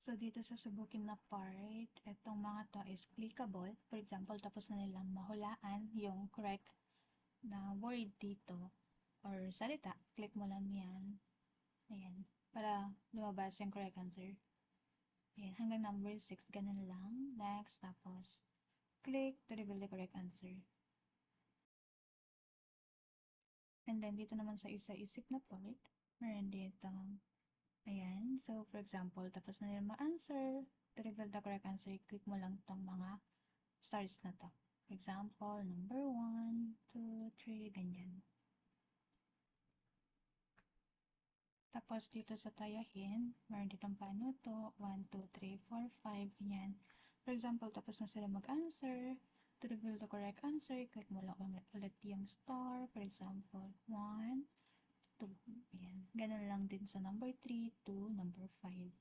So, dito sa subukin na part, itong mga to is clickable. For example, tapos na nilang mahulaan yung correct na word dito or salita. Click mo lang yan. Ayan. Para lumabas yung correct answer. Ayan. Hanggang number 6. Ganun lang. Next. Tapos, click to reveal the correct answer. And then, dito naman sa isa-isip na part, meron dito. Ayan. So, for example, tapos na nila ma-answer. To reveal the correct answer, click mo lang tong mga stars na to. For example, number 1, 2, 3, ganyan. Tapos, dito sa tayahin, meron ditong paano to. 1, 2, 3, 4, 5, ganyan. For example, tapos na sila mag-answer. To reveal the correct answer, click mo lang ulit yung star. For example, 1, 2, ayan. Ganun lang din sa number 3 to number 5.